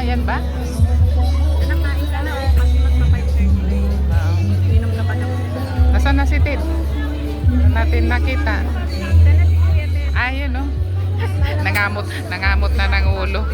yan ba? Nakain ka na o kasi magpa-5:30. Inom ka pa daw. Nasaan na si Ted? Natin nakita. Dala si Kuya Ted. Ayun, no? Nangamot na ng ulo.